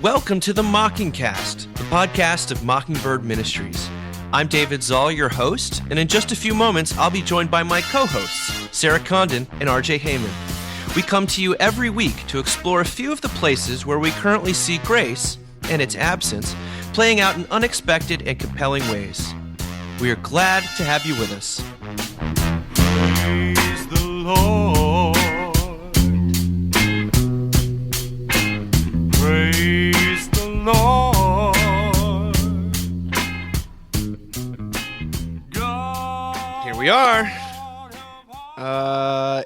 Welcome to the Mockingcast, the podcast of Mockingbird Ministries. I'm David Zoll, your host, and in just a few moments, I'll be joined by my co-hosts, Sarah Condon and RJ Heyman. We come to you every week to explore a few of the places where we currently see grace, and its absence, playing out in unexpected and compelling ways. We are glad to have you with us. Praise the Lord. Praise the Lord. God. Here we are.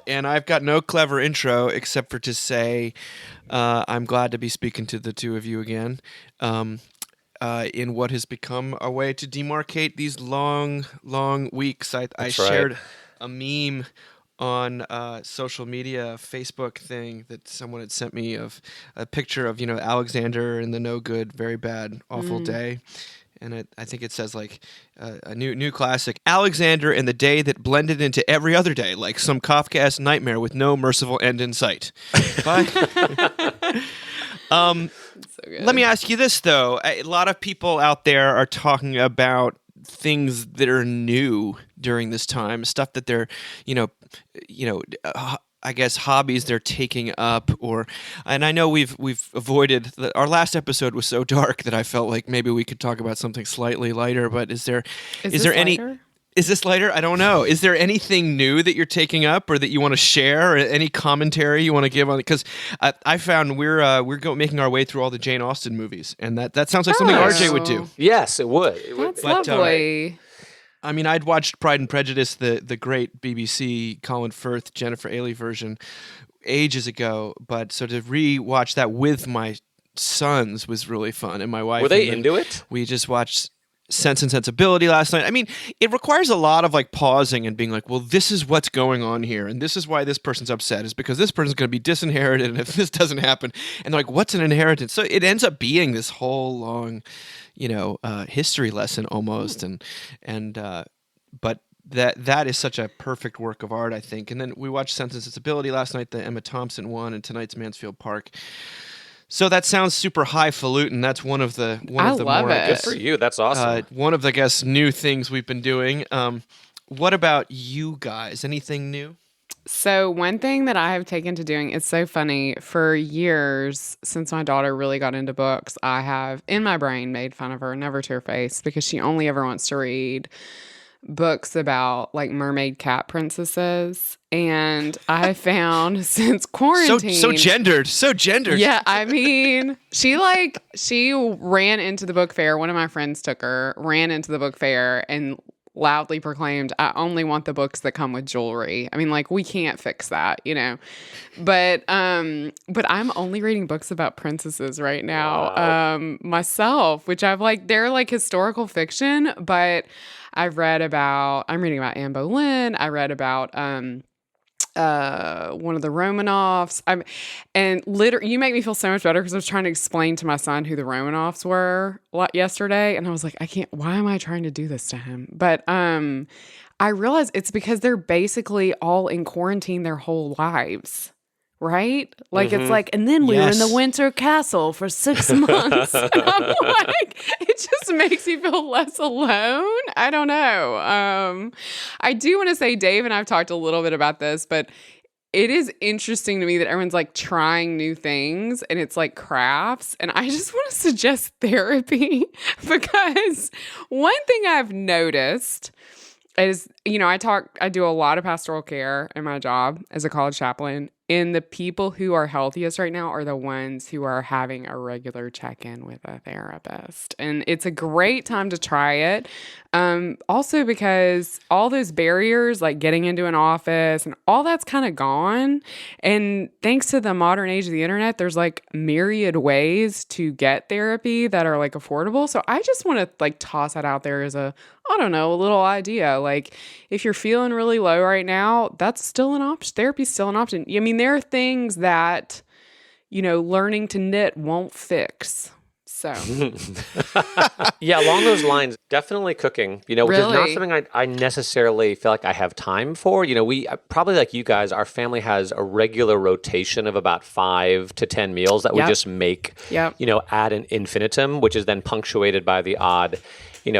And I've got no clever intro except for to say I'm glad to be speaking to the two of you again in what has become a way to demarcate these long weeks. I shared a meme on social media, Facebook thing that someone had sent me of a picture of, Alexander and the no good, very bad, awful day. And I think it says like a new classic, Alexander and the day that blended into every other day, like some Kafkaesque nightmare with no merciful end in sight. Bye. Let me ask you this, though. A lot of people out there are talking about things that are new during this time, stuff that they're, I guess hobbies they're taking up, and I know we've avoided. Our last episode was so dark that I felt like maybe we could talk about something slightly lighter. But is there any? Lighter? Is this lighter? I don't know. Is there anything new that you're taking up, or that you want to share, or any commentary you want to give on it? Because I found we're making our way through all the Jane Austen movies, and that sounds like something RJ would do. Yes, it would. That's lovely. I mean, I'd watched Pride and Prejudice, the great BBC Colin Firth, Jennifer Ailey version, ages ago. But so to re-watch that with my sons was really fun, and my wife. Were they into it? We just watched Sense and Sensibility last night. I mean, it requires a lot of like pausing and being like, well, this is what's going on here, and this is why this person's upset, is because this person's going to be disinherited, and if this doesn't happen, and they're like, what's an inheritance? So it ends up being this whole long, history lesson almost, but that is such a perfect work of art, I think. And then we watched Sense and Sensibility last night, the Emma Thompson one, and tonight's Mansfield Park. So that sounds super highfalutin. That's one of the love more, it. Good for you. That's awesome. one of the, I guess, new things we've been doing. What about you guys? Anything new? So one thing that I have taken to doing, it's so funny, for years, since my daughter really got into books, I have, in my brain, made fun of her, never to her face, because she only ever wants to read books about like mermaid cat princesses. And I found since quarantine, so gendered. Yeah, I mean, she ran into the book fair. One of my friends took her, ran into the book fair and loudly proclaimed, I only want the books that come with jewelry. I mean, like, we can't fix that, But I'm only reading books about princesses right now, myself, which they're like historical fiction, but I'm reading about Anne Boleyn. I read about one of the Romanovs. You make me feel so much better, because I was trying to explain to my son who the Romanovs were yesterday, and I was like, why am I trying to do this to him? But I realized it's because they're basically all in quarantine their whole lives. Right? Like, It's like, and then we were in the Winter Castle for 6 months. And I'm like, it just makes you feel less alone. I don't know. I do want to say, Dave and I've talked a little bit about this, but it is interesting to me that everyone's like trying new things, and it's like crafts. And I just want to suggest therapy, because one thing I've noticed is, I do a lot of pastoral care in my job as a college chaplain. And the people who are healthiest right now are the ones who are having a regular check-in with a therapist. And it's a great time to try it. Also because all those barriers, like getting into an office and all that's kind of gone. And thanks to the modern age of the internet, there's like myriad ways to get therapy that are like affordable. So I just want to like toss that out there as a little idea. Like, if you're feeling really low right now, that's still an option. Therapy's still an option. I mean, there are things that, learning to knit won't fix. So Yeah, along those lines, definitely cooking, which is not Really? something I necessarily feel like I have time for. We probably like you guys, our family has a regular rotation of about 5 to 10 meals that we Yep. just make, Yep. ad infinitum, which is then punctuated by the odd,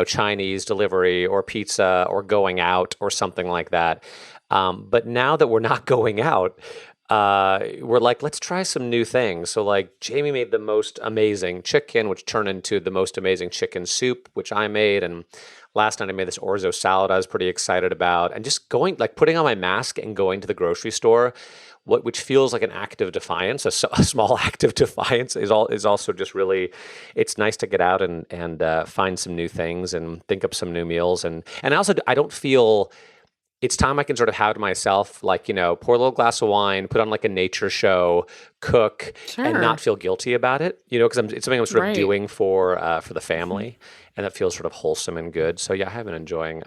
Chinese delivery or pizza or going out or something like that. But now that we're not going out, we're like, let's try some new things. So like Jamie made the most amazing chicken, which turned into the most amazing chicken soup, which I made. And last night I made this orzo salad I was pretty excited about. And just putting on my mask and going to the grocery store, which feels like an act of defiance, a small act of defiance is also just really, it's nice to get out and find some new things and think up some new meals. And also I don't feel, it's time I can sort of have to myself, pour a little glass of wine, put on like a nature show, cook, and Sure. not feel guilty about it, because it's something I'm sort of Right. doing for the family, and that feels sort of wholesome and good. So yeah, I have been enjoying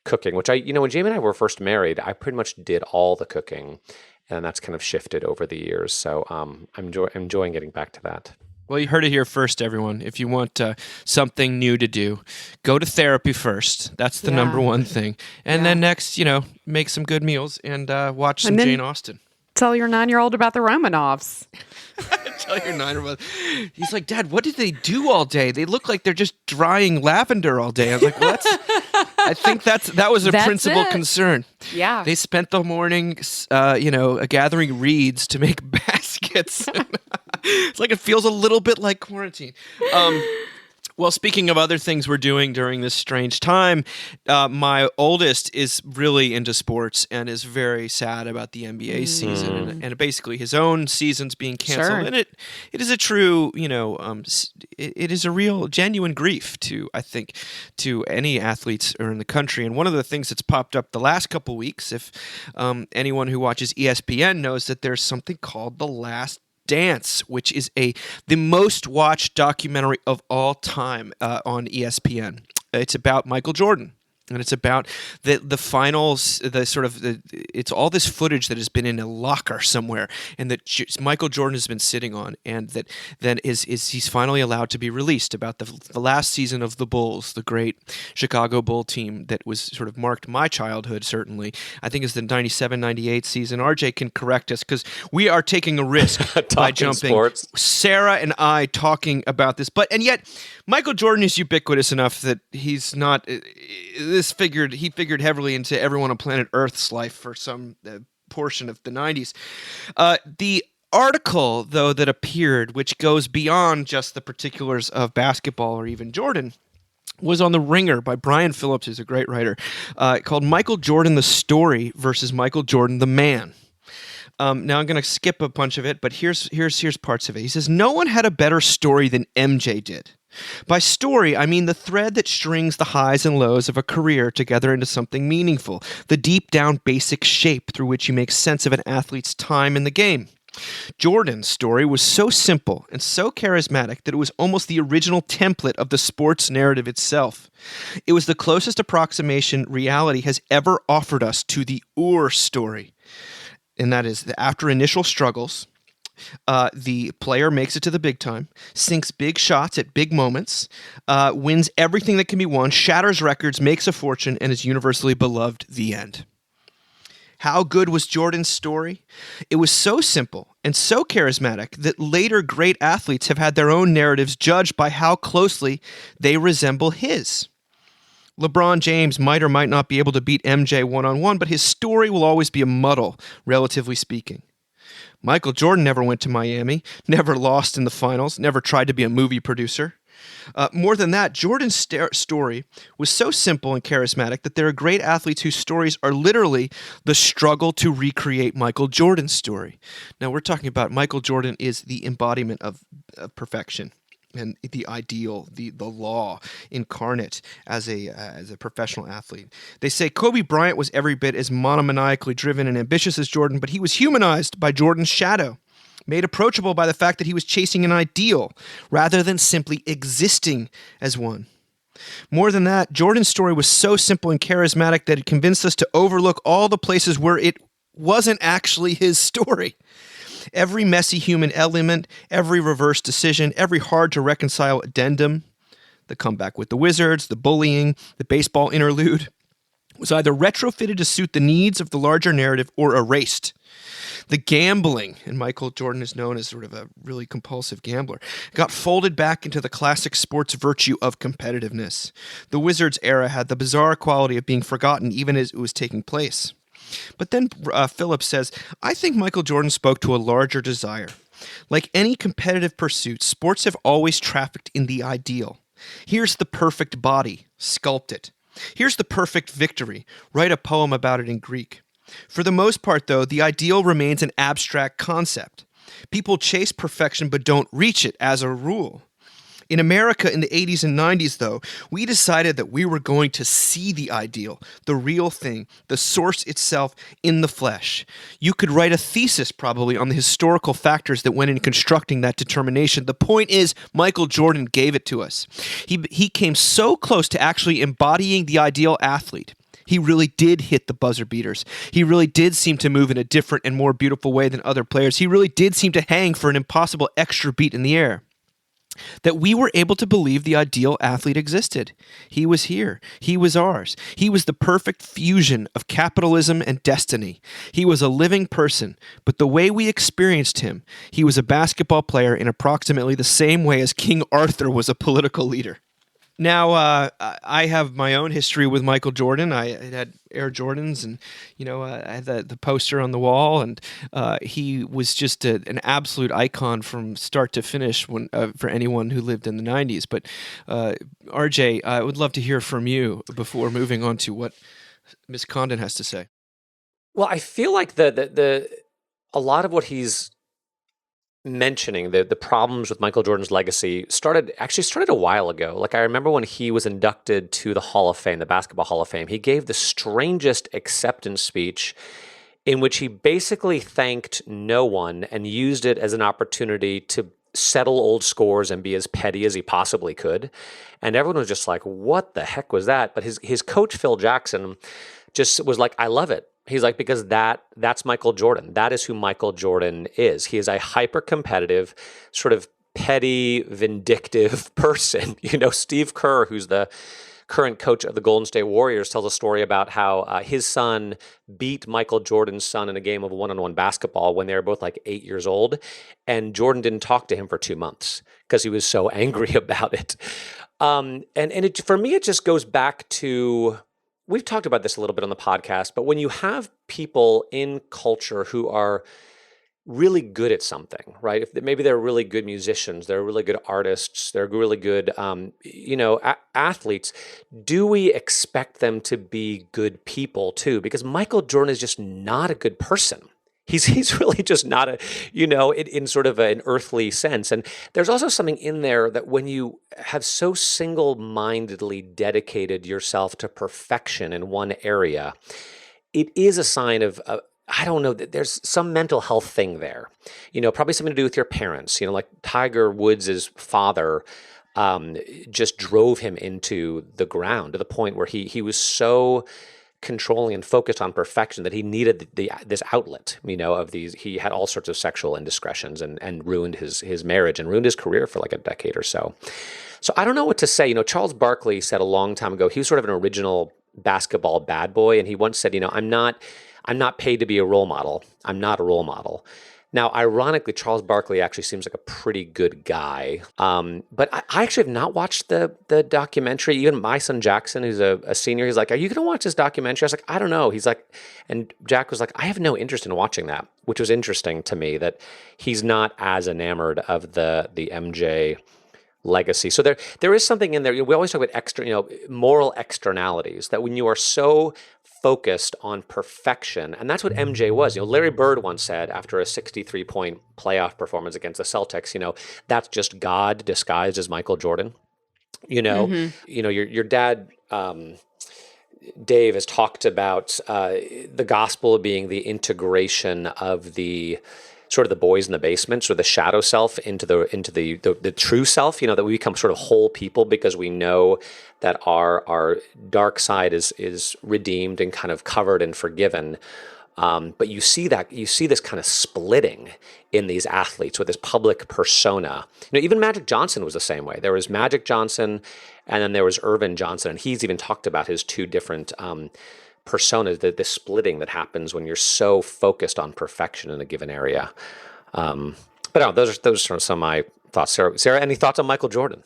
cooking, which when Jamie and I were first married, I pretty much did all the cooking, and that's kind of shifted over the years. So I'm enjoying getting back to that. Well, you heard it here first, everyone. If you want something new to do, go to therapy first. That's the Yeah. number one thing. And Yeah. then next, make some good meals and watch some And then- Jane Austen. Tell your 9-year-old about the Romanovs. Tell your 9-year-old. He's like, Dad, what did they do all day? They look like they're just drying lavender all day. I was like, well, I think that was a That's principal it. concern. Yeah. They spent the morning, gathering reeds to make baskets. It's like it feels a little bit like quarantine. Well, speaking of other things we're doing during this strange time, my oldest is really into sports and is very sad about the NBA season and basically his own season's being canceled. Sure. And it is a true, it is a real, genuine grief to any athletes in the country. And one of the things that's popped up the last couple weeks, if anyone who watches ESPN knows that there's something called The Last Dance, which is the most watched documentary of all time on ESPN. It's about Michael Jordan. And it's about the finals, it's all this footage that has been in a locker somewhere, and that Michael Jordan has been sitting on, and that then he's finally allowed to be released about the last season of the Bulls, the great Chicago Bull team that was sort of marked my childhood, certainly. I think it's the 97-98 season. RJ can correct us because we are taking a risk by Talking jumping. sports. Sarah and I talking about this, and yet Michael Jordan is ubiquitous enough that he's not. He figured heavily into everyone on planet Earth's life for some portion of the 90s. The article, though, that appeared, which goes beyond just the particulars of basketball or even Jordan, was on The Ringer by Brian Phillips, who's a great writer, called Michael Jordan the Story versus Michael Jordan the Man. Now I'm going to skip a bunch of it, but here's parts of it. He says, no one had a better story than MJ did. By story, I mean the thread that strings the highs and lows of a career together into something meaningful, the deep down basic shape through which you make sense of an athlete's time in the game. Jordan's story was so simple and so charismatic that it was almost the original template of the sports narrative itself. It was the closest approximation reality has ever offered us to the Ur story. And that is that after initial struggles, the player makes it to the big time, sinks big shots at big moments, wins everything that can be won, shatters records, makes a fortune, and is universally beloved. The end. How good was Jordan's story? It was so simple and so charismatic that later great athletes have had their own narratives judged by how closely they resemble his. LeBron James might or might not be able to beat MJ one-on-one, but his story will always be a muddle, relatively speaking. Michael Jordan never went to Miami, never lost in the finals, never tried to be a movie producer. More than that, Jordan's story was so simple and charismatic that there are great athletes whose stories are literally the struggle to recreate Michael Jordan's story. Now, we're talking about Michael Jordan is the embodiment of perfection and the ideal, the law incarnate as a professional athlete. They say Kobe Bryant was every bit as monomaniacally driven and ambitious as Jordan, but he was humanized by Jordan's shadow, made approachable by the fact that he was chasing an ideal rather than simply existing as one. More than that, Jordan's story was so simple and charismatic that it convinced us to overlook all the places where it wasn't actually his story. Every messy human element, every reverse decision, every hard to reconcile addendum, the comeback with the Wizards, the bullying, the baseball interlude, was either retrofitted to suit the needs of the larger narrative or erased. The gambling, and Michael Jordan is known as sort of a really compulsive gambler, got folded back into the classic sports virtue of competitiveness. The Wizards era had the bizarre quality of being forgotten even as it was taking place. But then Phillips says, I think Michael Jordan spoke to a larger desire. Like any competitive pursuit, sports have always trafficked in the ideal. Here's the perfect body, sculpt it. Here's the perfect victory, write a poem about it in Greek. For the most part, though, the ideal remains an abstract concept. People chase perfection but don't reach it as a rule. In America in the 80s and 90s, though, we decided that we were going to see the ideal, the real thing, the source itself in the flesh. You could write a thesis probably on the historical factors that went in constructing that determination. The point is, Michael Jordan gave it to us. He came so close to actually embodying the ideal athlete. He really did hit the buzzer beaters. He really did seem to move in a different and more beautiful way than other players. He really did seem to hang for an impossible extra beat in the air. That we were able to believe the ideal athlete existed. He was here. He was ours. He was the perfect fusion of capitalism and destiny. He was a living person, but the way we experienced him, he was a basketball player in approximately the same way as King Arthur was a political leader. Now, I have my own history with Michael Jordan. I had Air Jordans, and I had the poster on the wall, and he was just an absolute icon from start to finish for anyone who lived in the 90s. But RJ, I would love to hear from you before moving on to what Ms. Condon has to say. Well, I feel like a lot of what he's mentioning, the problems with Michael Jordan's legacy started a while ago. Like, I remember when he was inducted to the Hall of Fame, the Basketball Hall of Fame, he gave the strangest acceptance speech in which he basically thanked no one and used it as an opportunity to settle old scores and be as petty as he possibly could. And everyone was just like, what the heck was that? But his coach, Phil Jackson, just was like, I love it. He's like, because that's Michael Jordan. That is who Michael Jordan is. He is a hyper-competitive, sort of petty, vindictive person. Steve Kerr, who's the current coach of the Golden State Warriors, tells a story about how his son beat Michael Jordan's son in a game of one-on-one basketball when they were both like 8 years old. And Jordan didn't talk to him for 2 months because he was so angry about it. For me, it just goes back to... We've talked about this a little bit on the podcast, but when you have people in culture who are really good at something, right? If maybe they're really good musicians, they're really good artists, they're really good, athletes. Do we expect them to be good people too? Because Michael Jordan is just not a good person. He's really just not in sort of an earthly sense. And there's also something in there that when you have so single-mindedly dedicated yourself to perfection in one area, it is a sign of, I don't know, that there's some mental health thing there. Probably something to do with your parents. Like Tiger Woods' father just drove him into the ground to the point where he was so controlling and focused on perfection that he needed this outlet, of these. He had all sorts of sexual indiscretions and ruined his marriage and ruined his career for like a decade or so. So I don't know what to say. Charles Barkley said a long time ago, he was sort of an original basketball bad boy, and he once said, I'm not paid to be a role model. I'm not a role model. Now, ironically, Charles Barkley actually seems like a pretty good guy. But I actually have not watched the documentary. Even my son Jackson, who's a senior, he's like, are you going to watch this documentary? I was like, I don't know. He's like, and Jack was like, I have no interest in watching that, which was interesting to me that he's not as enamored of the MJ legacy. So there is something in there. We always talk about moral externalities, that when you are so focused on perfection, and that's what MJ was. Larry Bird once said after a 63-point playoff performance against the Celtics, that's just God disguised as Michael Jordan. Your dad, Dave, has talked about the gospel being the integration of the sort of the boys in the basement, sort of the shadow self into the true self, that we become sort of whole people because we know that our dark side is redeemed and kind of covered and forgiven. But you see this kind of splitting in these athletes with this public persona. Even Magic Johnson was the same way. There was Magic Johnson, and then there was Irvin Johnson, and he's even talked about his two different personas, the splitting that happens when you're so focused on perfection in a given area. But no, those are some of my thoughts. Sarah, any thoughts on Michael Jordan?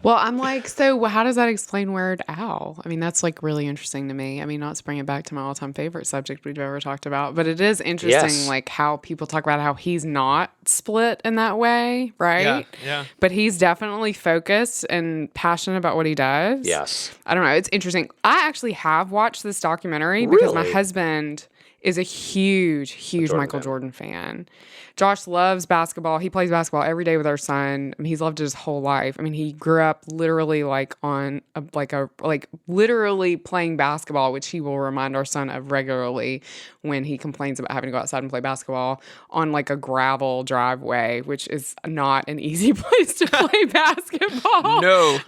Well, I'm like, so how does that explain Weird Al? I mean, that's like really interesting to me. I mean, not to bring it back to my all-time favorite subject we've ever talked about, but it is interesting, like how people talk about how he's not split in that way, right? Yeah. But he's definitely focused and passionate about what he does. Yes. I don't know. It's interesting. I actually have watched this documentary because my Really? husband is a huge Michael Jordan fan. Josh loves basketball. He plays basketball every day with our son. I mean, he's loved it his whole life. I mean, he grew up literally like on literally playing basketball, which he will remind our son of regularly when he complains about having to go outside and play basketball on like a gravel driveway, which is not an easy place to play basketball. No.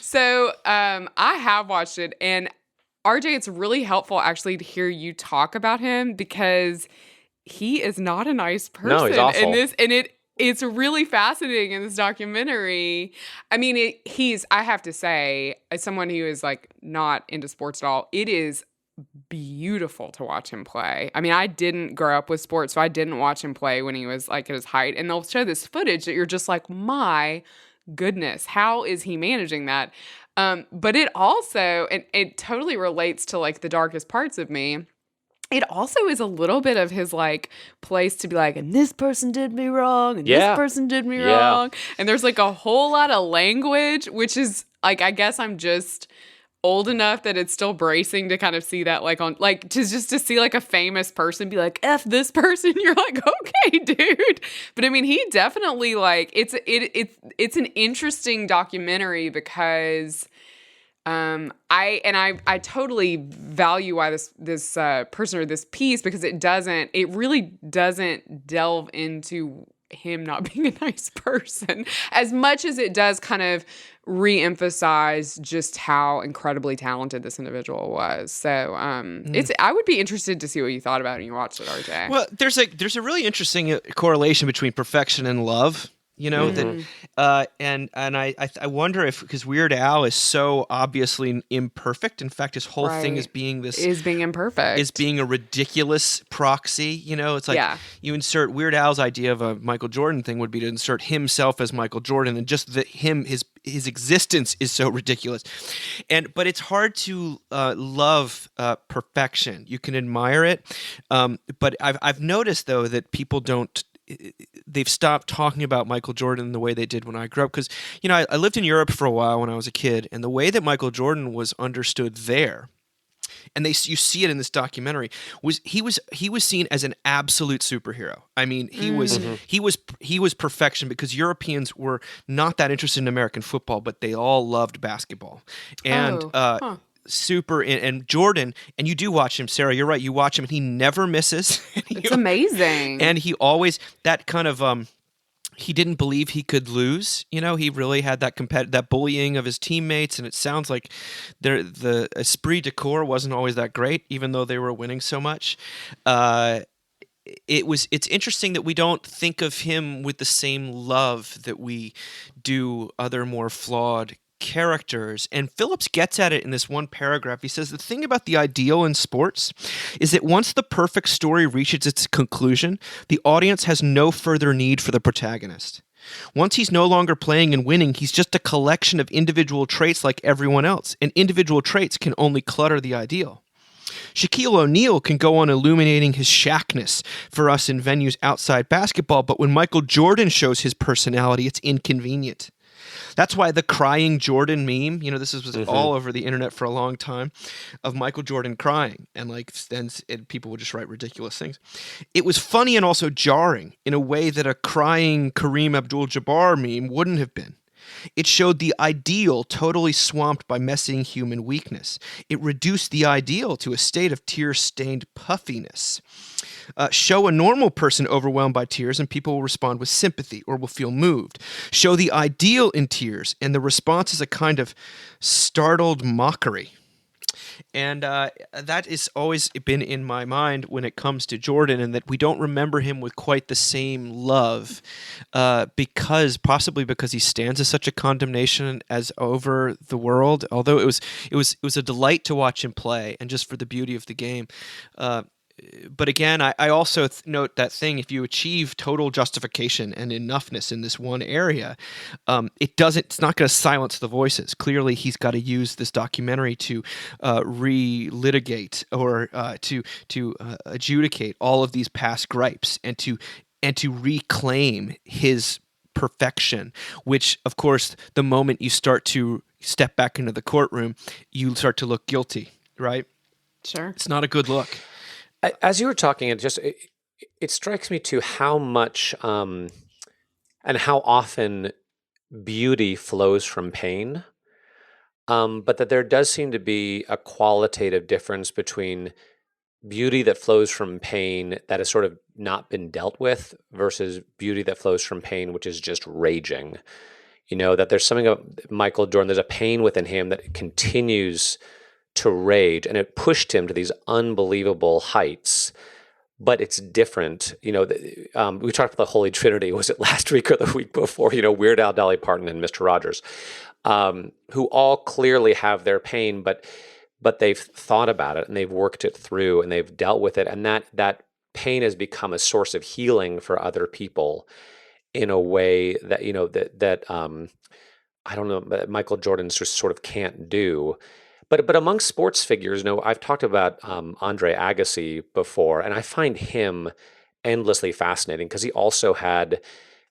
So I have watched it, and RJ, it's really helpful actually to hear you talk about him because he is not a nice person. No, he's awful. It's really fascinating in this documentary. I mean, I have to say, as someone who is like not into sports at all, it is beautiful to watch him play. I mean, I didn't grow up with sports, so I didn't watch him play when he was like at his height. And they'll show this footage that you're just like, my goodness, how is he managing that? But it also, and it totally relates to like the darkest parts of me. It also is a little bit of his like place to be like, and this person did me wrong, and this person did me wrong. And there's like a whole lot of language, which is like, I guess I'm just old enough that it's still bracing to kind of see that like on like to see like a famous person be like F this person. You're like, okay, dude. But I mean, he definitely like it's an interesting documentary because I totally value why this person or this piece, because it really doesn't delve into him not being a nice person as much as it does kind of re-emphasize just how incredibly talented this individual was. So I would be interested to see what you thought about it when you watched it, RJ. Well, there's a really interesting correlation between perfection and love. That, and I wonder if, because Weird Al is so obviously imperfect. In fact, his whole thing is being imperfect, is being a ridiculous proxy. It's like you insert Weird Al's idea of a Michael Jordan thing would be to insert himself as Michael Jordan, and just that his existence is so ridiculous. But it's hard to love perfection. You can admire it, but I've noticed though that people don't. They've stopped talking about Michael Jordan the way they did when I grew up. Because, I lived in Europe for a while when I was a kid, and the way that Michael Jordan was understood there, and you see it in this documentary, was he was seen as an absolute superhero. I mean, he was perfection, because Europeans were not that interested in American football, but they all loved basketball. And super, and Jordan, and you do watch him, Sarah, you're right, you watch him and he never misses. It's amazing. And he always, that kind of he didn't believe he could lose. He really had that bullying of his teammates, and it sounds like the esprit de corps wasn't always that great, even though they were winning so much. It's interesting that we don't think of him with the same love that we do other more flawed characters. And Phillips gets at it in this one paragraph. He says, the thing about the ideal in sports is that once the perfect story reaches its conclusion, the audience has no further need for the protagonist. Once he's no longer playing and winning, he's just a collection of individual traits like everyone else, and individual traits can only clutter the ideal. Shaquille O'Neal can go on illuminating his shackness for us in venues outside basketball, but when Michael Jordan shows his personality, it's inconvenient. That's why the crying Jordan meme, this was all over the internet for a long time, of Michael Jordan crying, and people would just write ridiculous things. It was funny and also jarring in a way that a crying Kareem Abdul-Jabbar meme wouldn't have been. It showed the ideal totally swamped by messing human weakness. It reduced the ideal to a state of tear-stained puffiness. Show a normal person overwhelmed by tears, and people will respond with sympathy or will feel moved. Show the ideal in tears, and the response is a kind of startled mockery. And that has always been in my mind when it comes to Jordan, and that we don't remember him with quite the same love, possibly because he stands as such a condemnation as over the world. Although it was a delight to watch him play, and just for the beauty of the game. But again, I also note that thing: if you achieve total justification and enoughness in this one area, it's not going to silence the voices. Clearly, he's got to use this documentary to relitigate or to adjudicate all of these past gripes, and to reclaim his perfection. Which, of course, the moment you start to step back into the courtroom, you start to look guilty. Right? Sure. It's not a good look. As you were talking, it strikes me too how much and how often beauty flows from pain, but that there does seem to be a qualitative difference between beauty that flows from pain that has sort of not been dealt with versus beauty that flows from pain which is just raging. That there's something about Michael Jordan, there's a pain within him that continues to rage, and it pushed him to these unbelievable heights. But it's different. We talked about the Holy Trinity. Was it last week or the week before? Weird Al, Dolly Parton, and Mr. Rogers, who all clearly have their pain, but they've thought about it and they've worked it through and they've dealt with it, and that pain has become a source of healing for other people in a way that that I don't know, that Michael Jordan just sort of can't do. But among sports figures, I've talked about Andre Agassi before, and I find him endlessly fascinating because he also had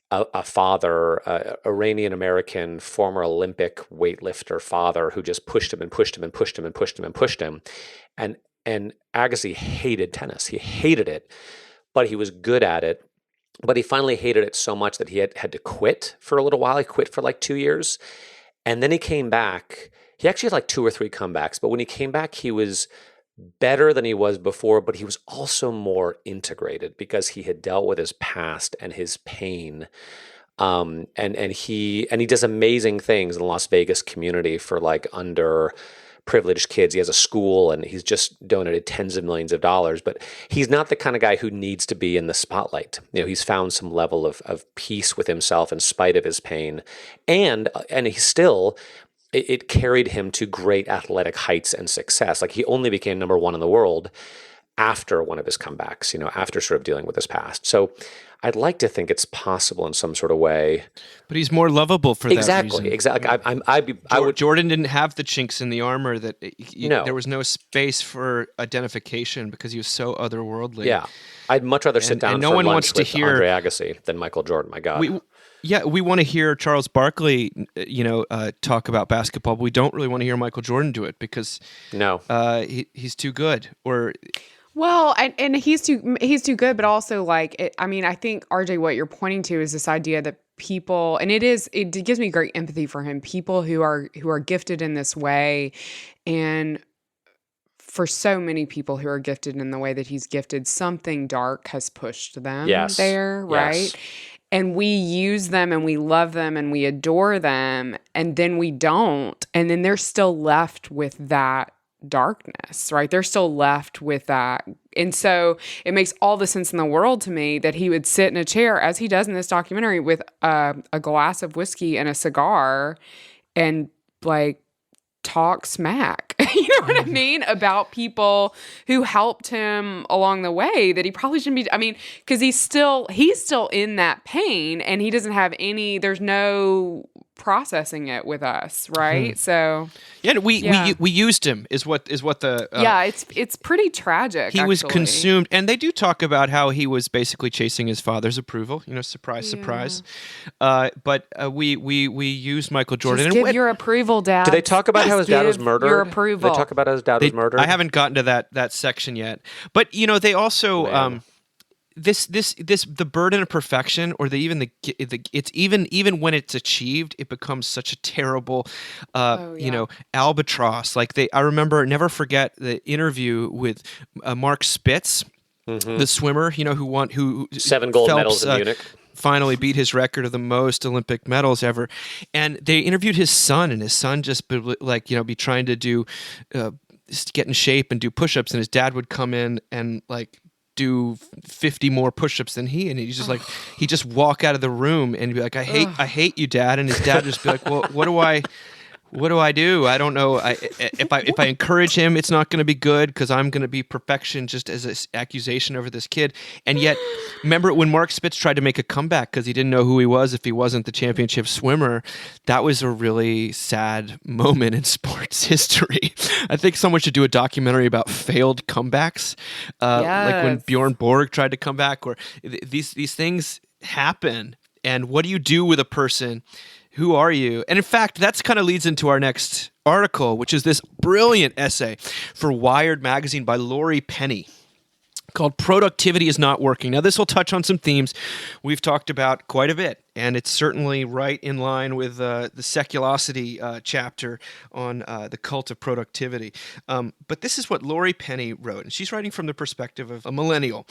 a father, Iranian-American, former Olympic weightlifter father who just pushed him and pushed him and pushed him and pushed him and pushed him. And Agassi hated tennis. He hated it, but he was good at it. But he finally hated it so much that he had to quit for a little while. He quit for like 2 years. And then he came back. He actually had like 2 or 3 comebacks, but when he came back, he was better than he was before, but he was also more integrated because he had dealt with his past and his pain. And he does amazing things in the Las Vegas community for like underprivileged kids. He has a school and he's just donated tens of millions of dollars, but he's not the kind of guy who needs to be in the spotlight. He's found some level of peace with himself in spite of his pain. And he's still... It carried him to great athletic heights and success. Like he only became number 1 in the world after one of his comebacks, after sort of dealing with his past. So I'd like to think it's possible in some sort of way. But he's more lovable for that reason. Exactly. Jordan didn't have the chinks in the armor that No. There was no space for identification because he was so otherworldly. Yeah. I'd much rather sit down and no for one lunch wants to with hear Andre Agassi than Michael Jordan. My God. We want to hear Charles Barkley, talk about basketball, but we don't really want to hear Michael Jordan do it because he's too good. Well, and he's too good, but also like I think RJ, what you're pointing to is this idea that people, and it gives me great empathy for him. People who are gifted in this way, and for so many people who are gifted in the way that he's gifted, something dark has pushed them there, right? Yes. And we use them and we love them and we adore them, and then we don't. And then they're still left with that darkness, right? They're still left with that. And so it makes all the sense in the world to me that he would sit in a chair, as he does in this documentary, with a glass of whiskey and a cigar and like talk smack, you know what I mean, about people who helped him along the way that he probably shouldn't be. Because he's still in that pain, and he doesn't have there's no processing it with us, right? So we used him is what the it's pretty tragic. He was consumed, and they do talk about how he was basically chasing his father's approval. Surprise. But we used Michael Jordan. Just give your approval, Dad. Do they talk about how his dad was murdered? Your approval. They talk about how his dad was murdered. I haven't gotten to that section yet, but they also. The burden of perfection, or it's even when it's achieved, it becomes such a terrible, albatross. Like never forget the interview with Mark Spitz, the swimmer, who 7 gold medals in Munich. Finally beat his record of the most Olympic medals ever. And they interviewed his son, and his son just be trying to do get in shape and do push-ups, and his dad would come in and like do 50 more push-ups than he, and he's just like he just walk out of the room and be like, I hate you, Dad. And his dad would just be like, well, what do I do? I don't know. If I encourage him, it's not going to be good because I'm going to be perfection just as an accusation over this kid. And yet, remember when Mark Spitz tried to make a comeback because he didn't know who he was if he wasn't the championship swimmer? That was a really sad moment in sports history. I think someone should do a documentary about failed comebacks, like when Bjorn Borg tried to come back. Or these things happen. And what do you do with a person? Who are you? And in fact, that's kind of leads into our next article, which is this brilliant essay for Wired magazine by Laurie Penny called Productivity is Not Working. Now, this will touch on some themes we've talked about quite a bit, and it's certainly right in line with the Seculosity chapter on the cult of productivity. But this is what Laurie Penny wrote, and she's writing from the perspective of a millennial.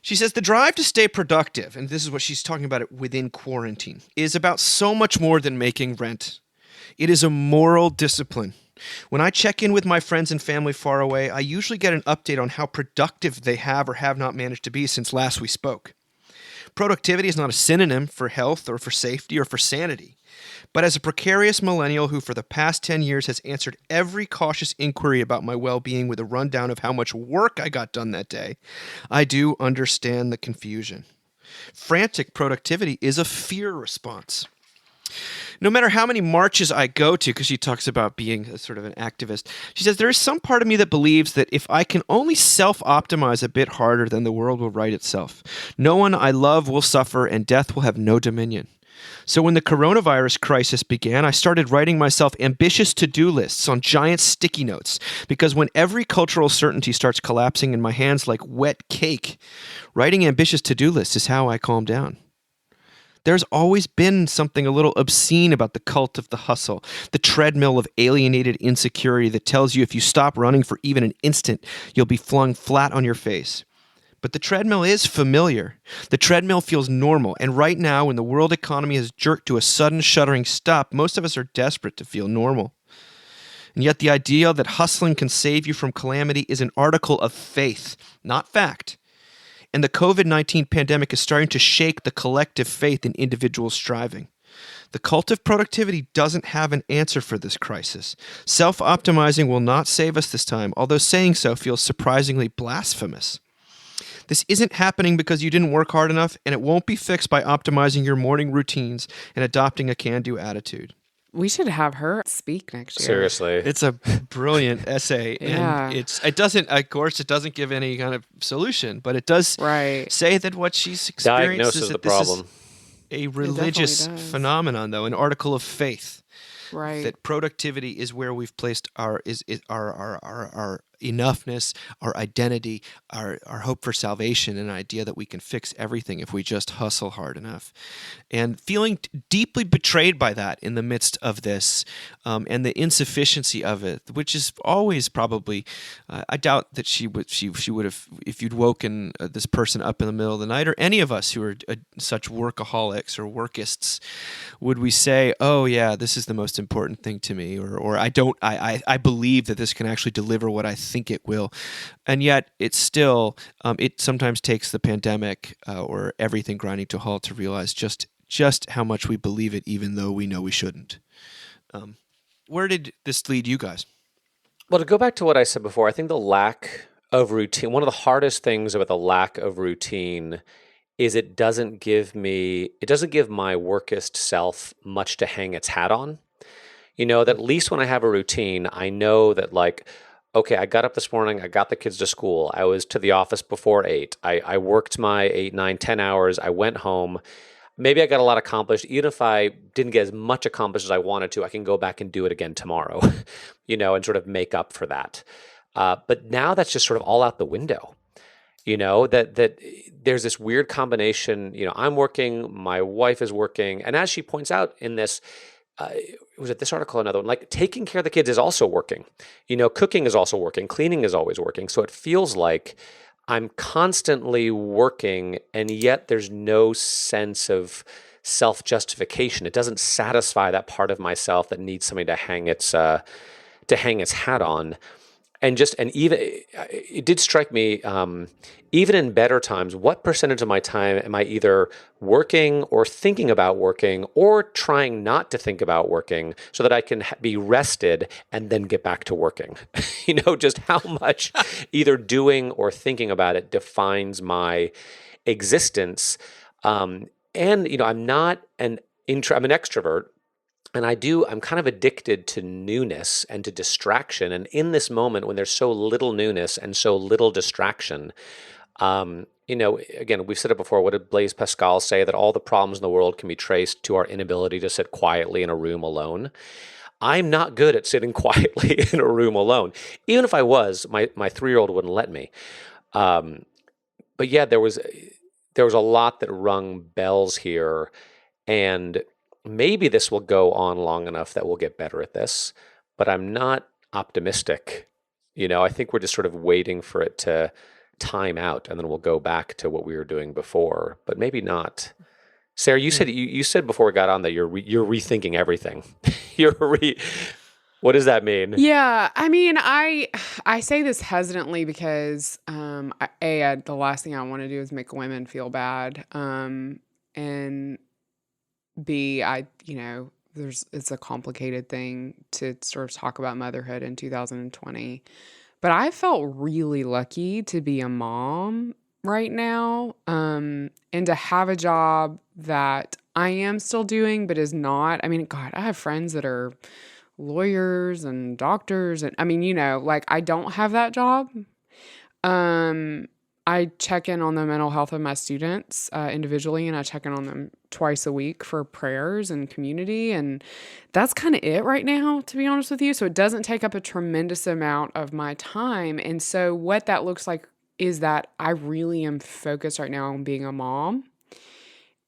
She says, the drive to stay productive, and this is what she's talking about it within quarantine, is about so much more than making rent. It is a moral discipline. When I check in with my friends and family far away, I usually get an update on how productive they have or have not managed to be since last we spoke. Productivity is not a synonym for health or for safety or for sanity. But as a precarious millennial who for the past 10 years has answered every cautious inquiry about my well-being with a rundown of how much work I got done that day, I do understand the confusion. Frantic productivity is a fear response. No matter how many marches I go to, because she talks about being a sort of an activist, she says, there is some part of me that believes that if I can only self-optimize a bit harder, then the world will right itself. No one I love will suffer, and death will have no dominion. So when the coronavirus crisis began, I started writing myself ambitious to-do lists on giant sticky notes, because when every cultural certainty starts collapsing in my hands like wet cake, writing ambitious to-do lists is how I calm down. There's always been something a little obscene about the cult of the hustle, the treadmill of alienated insecurity that tells you if you stop running for even an instant, you'll be flung flat on your face. But the treadmill is familiar. The treadmill feels normal, and right now, when the world economy has jerked to a sudden shuddering stop, most of us are desperate to feel normal. And yet the idea that hustling can save you from calamity is an article of faith, not fact. And the COVID-19 pandemic is starting to shake the collective faith in individual striving. The cult of productivity doesn't have an answer for this crisis. Self-optimizing will not save us this time, although saying so feels surprisingly blasphemous. This isn't happening because you didn't work hard enough, and it won't be fixed by optimizing your morning routines and adopting a can-do attitude. We should have her speak next year. Seriously. It's a brilliant essay, and it doesn't give any kind of solution, but it does say that what she's experienced diagnosis is that the problem. This is a religious phenomenon, though, an article of faith. Right. That productivity is where we've placed our enoughness, our identity, our hope for salvation, and an idea that we can fix everything if we just hustle hard enough. And feeling deeply betrayed by that in the midst of this, and the insufficiency of it, which is always probably, I doubt that she would have, if you'd woken this person up in the middle of the night, or any of us who are such workaholics or workists, would we say, oh yeah, this is the most important thing to me, or I believe that this can actually deliver what I think it will. And yet it's still, it sometimes takes the pandemic or everything grinding to a halt to realize just how much we believe it, even though we know we shouldn't. Where did this lead you guys? Well, to go back to what I said before, I think the lack of routine, one of the hardest things about the lack of routine is it doesn't give my workist self much to hang its hat on. You know, that at least when I have a routine, I know that, like, okay, I got up this morning, I got the kids to school, I was to the office before 8, I worked my 8, 9, 10 hours, I went home, maybe I got a lot accomplished. Even if I didn't get as much accomplished as I wanted to, I can go back and do it again tomorrow, you know, and sort of make up for that. But now that's just sort of all out the window. You know, that there's this weird combination, you know, I'm working, my wife is working, and as she points out in this, was it this article or another one? Like, taking care of the kids is also working. You know, cooking is also working. Cleaning is always working. So it feels like I'm constantly working, and yet there's no sense of self-justification. It doesn't satisfy that part of myself that needs somebody to hang its hat on. and even it did strike me, even in better times, what percentage of my time am I either working or thinking about working or trying not to think about working so that I can be rested and then get back to working? Just how much either doing or thinking about it defines my existence. And I'm not I'm an extrovert. And I'm kind of addicted to newness and to distraction. And in this moment, when there's so little newness and so little distraction, again, we've said it before. What did Blaise Pascal say? That all the problems in the world can be traced to our inability to sit quietly in a room alone. I'm not good at sitting quietly in a room alone. Even if I was, my 3-year-old wouldn't let me. But yeah, there was a lot that rung bells here. And maybe this will go on long enough that we'll get better at this, but I'm not optimistic. I think we're just sort of waiting for it to time out, and then we'll go back to what we were doing before, but maybe not. Sarah, you said you said before we got on that you're rethinking everything. What does that mean? Yeah, I mean, I say this hesitantly because the last thing I want to do is make women feel bad, and B, it's a complicated thing to sort of talk about motherhood in 2020. But I felt really lucky to be a mom right now, and to have a job that I am still doing, but is not. I mean, God, I have friends that are lawyers and doctors, and I mean, I don't have that job. I check in on the mental health of my students individually, and I check in on them twice a week for prayers and community. And that's kind of it right now, to be honest with you. So it doesn't take up a tremendous amount of my time. And so what that looks like is that I really am focused right now on being a mom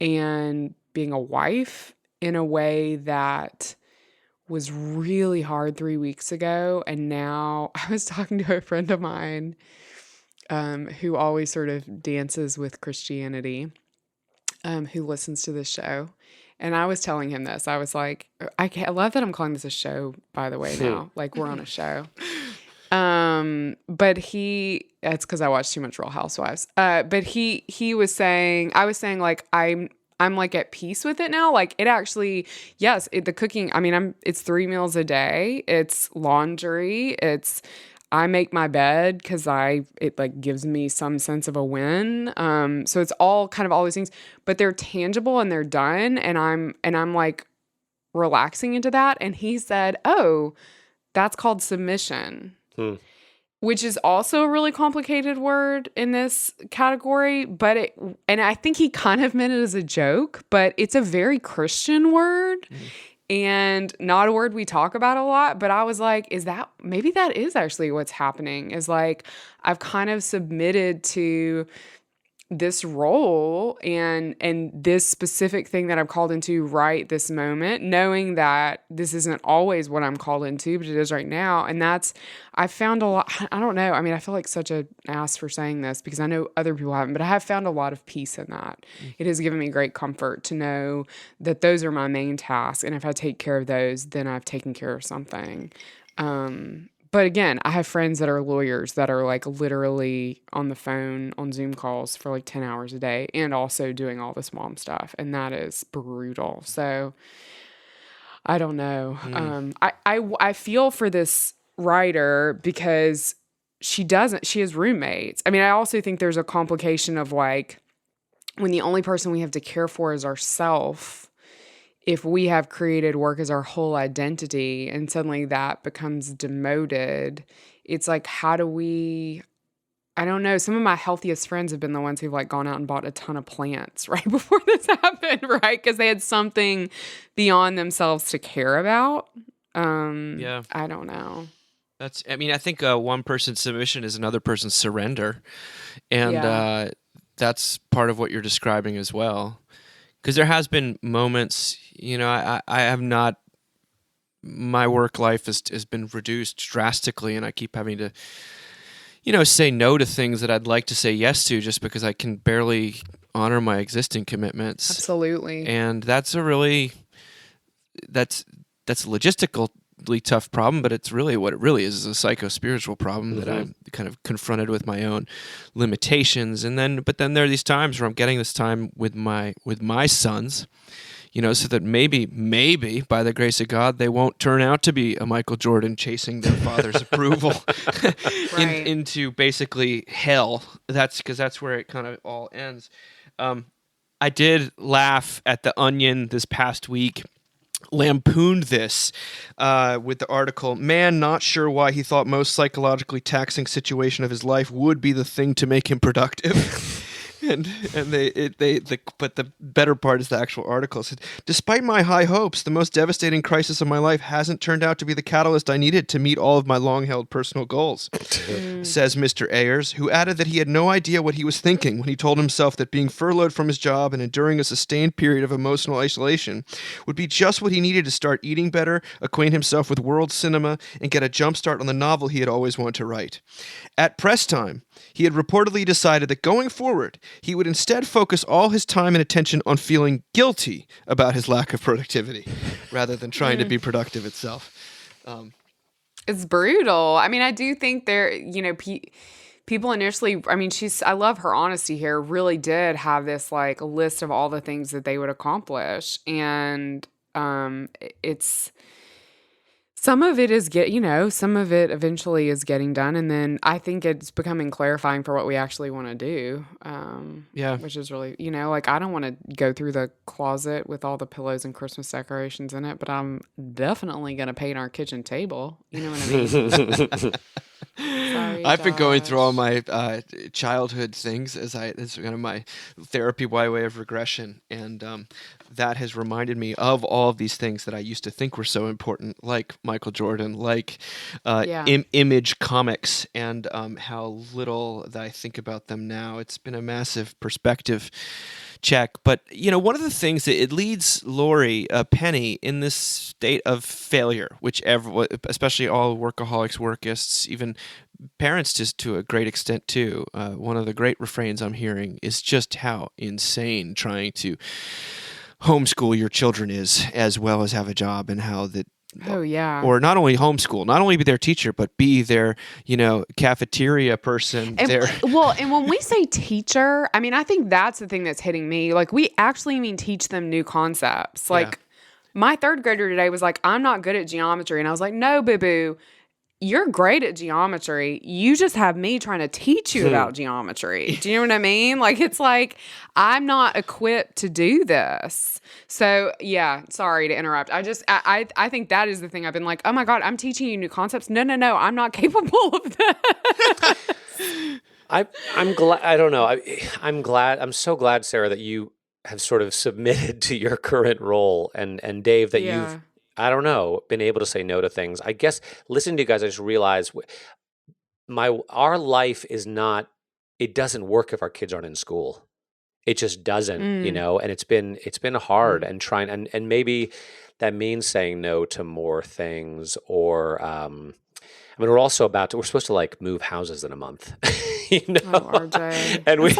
and being a wife in a way that was really hard 3 weeks ago. And now I was talking to a friend of mine who always sort of dances with Christianity, who listens to this show. And I was telling him this. I was like, I love that I'm calling this a show, by the way, now. Like, we're on a show. But it's because I watched too much Real Housewives. But he was saying, I was saying, like, I'm like at peace with it now. Like, it actually, yes, the cooking, I mean, it's 3 meals a day. It's laundry. I make my bed because it like gives me some sense of a win. So it's all these things, but they're tangible and they're done. And I'm like relaxing into that. And he said, "Oh, that's called submission," which is also a really complicated word in this category. But and I think he kind of meant it as a joke, but it's a very Christian word. And not a word we talk about a lot, but I was like, maybe that is actually what's happening, is like, I've kind of submitted to this role and this specific thing that I'm called into right this moment, knowing that this isn't always what I'm called into, but it is right now. And I found a lot, I don't know. I mean, I feel like such an ass for saying this because I know other people haven't, but I have found a lot of peace in that. It has given me great comfort to know that those are my main tasks. And if I take care of those, then I've taken care of something. But again, I have friends that are lawyers that are like literally on the phone on Zoom calls for like 10 hours a day and also doing all this mom stuff. And that is brutal. So I don't know. I feel for this writer because she has roommates. I mean, I also think there's a complication of like when the only person we have to care for is ourselves. If we have created work as our whole identity and suddenly that becomes demoted, it's like, how do we, I don't know. Some of my healthiest friends have been the ones who've like gone out and bought a ton of plants right before this happened, right? Because they had something beyond themselves to care about. Yeah. I don't know. I think one person's submission is another person's surrender. And that's part of what you're describing as well. Because there has been moments, I have not, my work life has been reduced drastically, and I keep having to, say no to things that I'd like to say yes to just because I can barely honor my existing commitments. Absolutely. And that's a logistical incredibly tough problem, but it's really what it really is a psycho-spiritual problem that I'm kind of confronted with my own limitations. But then there are these times where I'm getting this time with my sons, so that maybe by the grace of God, they won't turn out to be a Michael Jordan chasing their father's approval Right. into basically hell. That's where it kind of all ends. I did laugh at The Onion this past week. Lampooned this with the article, "Man not sure why he thought most psychologically taxing situation of his life would be the thing to make him productive." But the better part is the actual article. It said, "Despite my high hopes, the most devastating crisis of my life hasn't turned out to be the catalyst I needed to meet all of my long-held personal goals," says Mr. Ayers, who added that he had no idea what he was thinking when he told himself that being furloughed from his job and enduring a sustained period of emotional isolation would be just what he needed to start eating better, acquaint himself with world cinema, and get a jumpstart on the novel he had always wanted to write. At press time, he had reportedly decided that going forward, he would instead focus all his time and attention on feeling guilty about his lack of productivity, rather than trying to be productive itself. It's brutal. I mean, I do think people initially, I mean, I love her honesty here, really did have this like a list of all the things that they would accomplish. And it's, some of it is some of it eventually is getting done. And then I think it's becoming clarifying for what we actually want to do. Which is really, like I don't want to go through the closet with all the pillows and Christmas decorations in it, but I'm definitely going to paint our kitchen table. You know what I mean? Sorry, I've been going through Josh. all my childhood things it's kind of my therapy by way of regression, and that has reminded me of all of these things that I used to think were so important, like Michael Jordan, like Image comics, and how little that I think about them now. It's been a massive perspective check. But, one of the things that it leads Lori Penny in this state of failure, which especially all workaholics, workists, even parents just to a great extent too. One of the great refrains I'm hearing is just how insane trying to homeschool your children is, as well as have a job, and how that. Oh, yeah. Or not only homeschool, not only be their teacher, but be their, cafeteria person. And when we say teacher, I mean, I think that's the thing that's hitting me. Like, we actually mean teach them new concepts. Like, my third grader today was like, "I'm not good at geometry." And I was like, "No, boo-boo. You're great at geometry. You just have me trying to teach you about geometry." Do you know what I mean? Like, it's like, I'm not equipped to do this. So, yeah, sorry to interrupt. I think that is the thing. I've been like, "Oh my God, I'm teaching you new concepts." No, I'm not capable of that. I'm glad. I don't know. I'm glad. I'm so glad, Sarah, that you have sort of submitted to your current role, and Dave, that you've, I don't know, been able to say no to things. I guess listening to you guys, I just realized our life is not. It doesn't work if our kids aren't in school. It just doesn't, and it's been hard and trying, and maybe that means saying no to more things, or I mean, we're supposed to like move houses in a month, Oh, RJ. and That's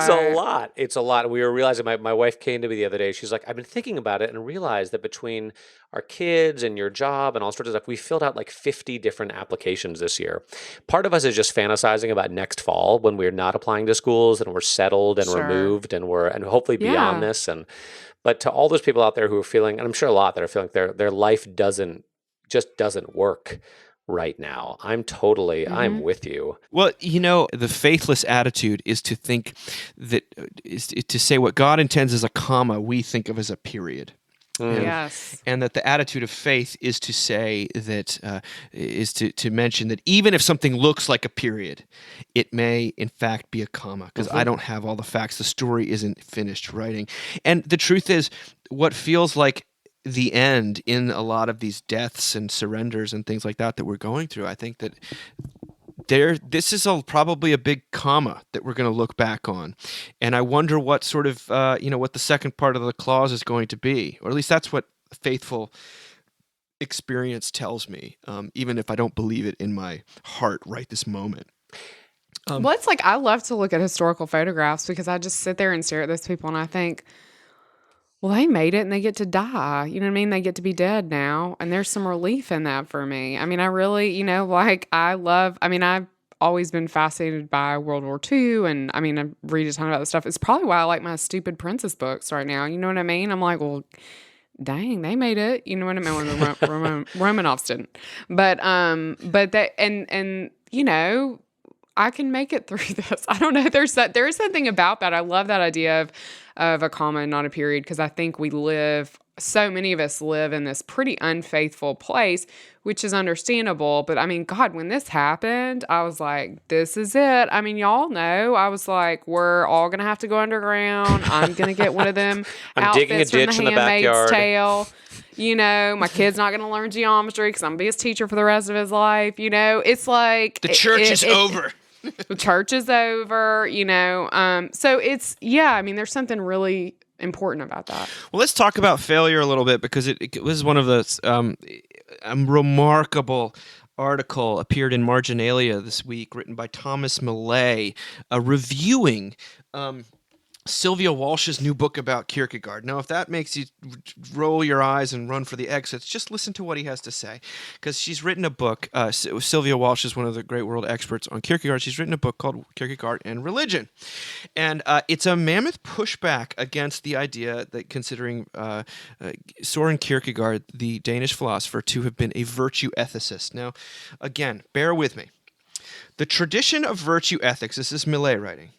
a lot. It's a lot. We were realizing, my wife came to me the other day. She's like, "I've been thinking about it and realized that between our kids and your job and all sorts of stuff, we filled out like 50 different applications this year." Part of us is just fantasizing about next fall when we're not applying to schools and we're settled and removed and hopefully beyond this. But to all those people out there who are feeling, and I'm sure a lot that are feeling their life doesn't work right now, I'm with you. Well, the faithless attitude is to think that is to say what God intends as a comma, we think of as a period. Yes. And that the attitude of faith is to say that, is to mention that even if something looks like a period, it may in fact be a comma, because I don't have all the facts. The story isn't finished writing. And the truth is, what feels like the end in a lot of these deaths and surrenders and things like that we're going through, I think that this is probably a big comma that we're going to look back on. And I wonder what sort of, what the second part of the clause is going to be, or at least that's what faithful experience tells me, even if I don't believe it in my heart right this moment. Well, it's like, I love to look at historical photographs because I just sit there and stare at those people and I think, well, they made it and they get to die. You know what I mean? They get to be dead now. And there's some relief in that for me. I mean, I really, like I've always been fascinated by World War II. And I mean, I read a ton about this stuff. It's probably why I like my stupid princess books right now. You know what I mean? I'm like, well, dang, they made it. You know what I mean? When the Romanovs didn't. But that, and, I can make it through this. I don't know. There is something about that. I love that idea of a comma and not a period, because I think so many of us live in this pretty unfaithful place, which is understandable. But I mean, God, when this happened, I was like, this is it. I mean, y'all know, I was like, we're all going to have to go underground. I'm going to get one of them I'm outfits digging a from ditch The in the Handmaid's backyard. Tale. My kid's not going to learn geometry because I'm going to be his teacher for the rest of his life. It's like The church is over. The church is over, so it's, I mean, there's something really important about that. Well, let's talk about failure a little bit, because it was one of the remarkable article appeared in Marginalia this week, written by Thomas Millay, reviewing Sylvia Walsh's new book about Kierkegaard. Now, if that makes you roll your eyes and run for the exits, just listen to what he has to say, because she's written a book. Sylvia Walsh is one of the great world experts on Kierkegaard. She's written a book called Kierkegaard and Religion, and it's a mammoth pushback against the idea that, considering Søren Kierkegaard, the Danish philosopher, to have been a virtue ethicist. Now, again, bear with me. The tradition of virtue ethics, this is Millay writing,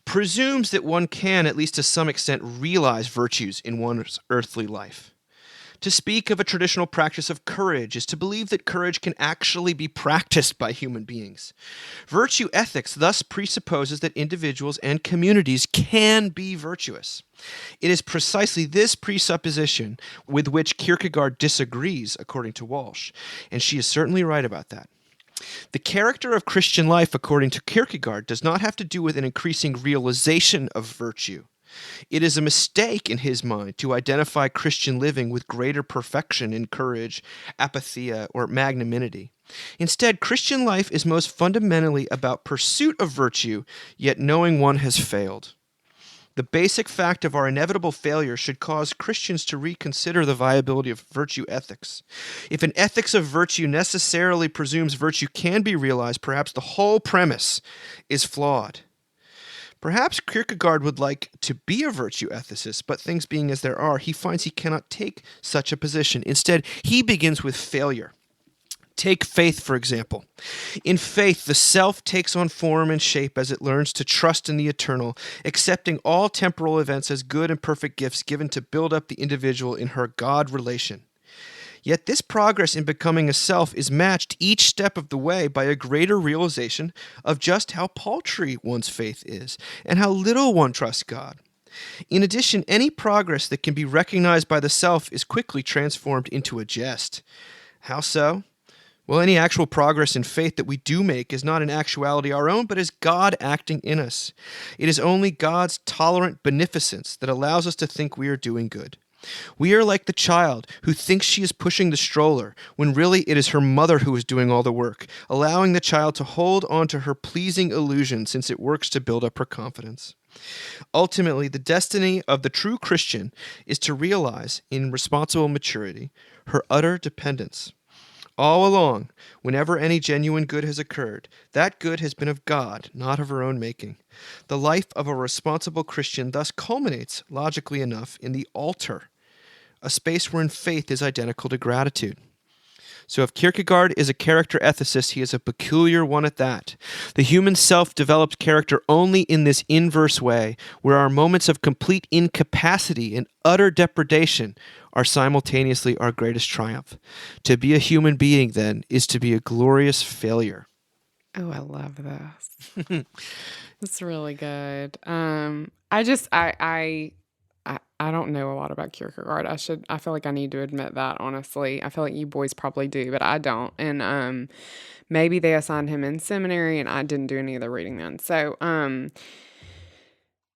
presumes that one can, at least to some extent, realize virtues in one's earthly life. To speak of a traditional practice of courage is to believe that courage can actually be practiced by human beings. Virtue ethics thus presupposes that individuals and communities can be virtuous. It is precisely this presupposition with which Kierkegaard disagrees, according to Walsh, and she is certainly right about that. The character of Christian life, according to Kierkegaard, does not have to do with an increasing realization of virtue. It is a mistake in his mind to identify Christian living with greater perfection in courage, apatheia, or magnanimity. Instead, Christian life is most fundamentally about pursuit of virtue, yet knowing one has failed. The basic fact of our inevitable failure should cause Christians to reconsider the viability of virtue ethics. If an ethics of virtue necessarily presumes virtue can be realized, perhaps the whole premise is flawed. Perhaps Kierkegaard would like to be a virtue ethicist, but things being as they are, he finds he cannot take such a position. Instead, he begins with failure. Take faith, for example. In faith, the self takes on form and shape as it learns to trust in the eternal, accepting all temporal events as good and perfect gifts given to build up the individual in her God relation. Yet this progress in becoming a self is matched each step of the way by a greater realization of just how paltry one's faith is and how little one trusts God. In addition, any progress that can be recognized by the self is quickly transformed into a jest. How so? Well, any actual progress in faith that we do make is not in actuality our own, but is God acting in us. It is only God's tolerant beneficence that allows us to think we are doing good. We are like the child who thinks she is pushing the stroller, when really it is her mother who is doing all the work, allowing the child to hold on to her pleasing illusion since it works to build up her confidence. Ultimately, the destiny of the true Christian is to realize, in responsible maturity, her utter dependence. All along, whenever any genuine good has occurred, that good has been of God, not of her own making. The life of a responsible Christian thus culminates, logically enough, in the altar, a space wherein faith is identical to gratitude. So if Kierkegaard is a character ethicist, he is a peculiar one at that. The human self develops character only in this inverse way, where our moments of complete incapacity and utter depredation are simultaneously our greatest triumph. To be a human being, then, is to be a glorious failure. Oh, I love this. It's really good. I don't know a lot about Kierkegaard. I feel like I need to admit that, honestly. I feel like you boys probably do, but I don't. And maybe they assigned him in seminary and I didn't do any of the reading then. So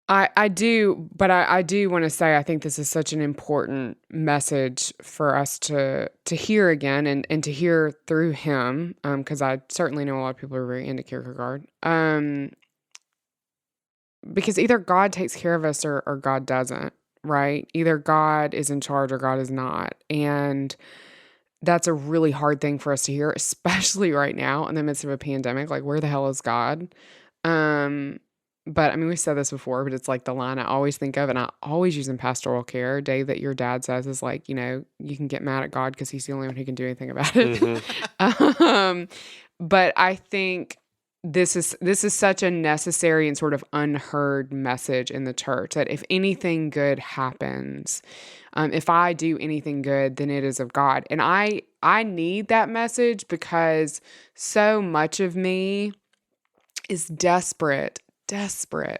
I do want to say I think this is such an important message for us to hear again and to hear through him, because I certainly know a lot of people are very into Kierkegaard. Because either God takes care of us or God doesn't. right? Either God is in charge or God is not. And that's a really hard thing for us to hear, especially right now in the midst of a pandemic. Like, where the hell is God? Um, but I mean, we've said this before, but it's like the line I always think of, and I always use in pastoral care, Dave, that your dad says is like, you can get mad at God because he's the only one who can do anything about it. um, but I think this is such a necessary and sort of unheard message in the church that if anything good happens, if I do anything good, then it is of God. And I need that message because so much of me is desperate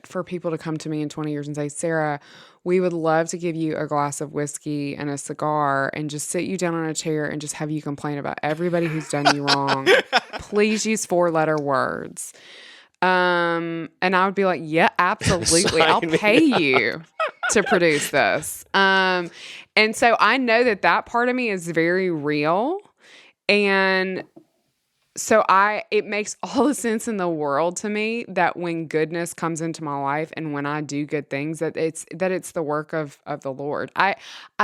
for people to come to me in 20 years and say, Sarah, we would love to give you a glass of whiskey and a cigar and just sit you down on a chair and just have you complain about everybody who's done you wrong. Please use 4-letter words. And I would be like, yeah, absolutely. I'll pay you to produce this. And so I know that part of me is very real. And so it makes all the sense in the world to me that when goodness comes into my life and when I do good things, that it's the work of the Lord. I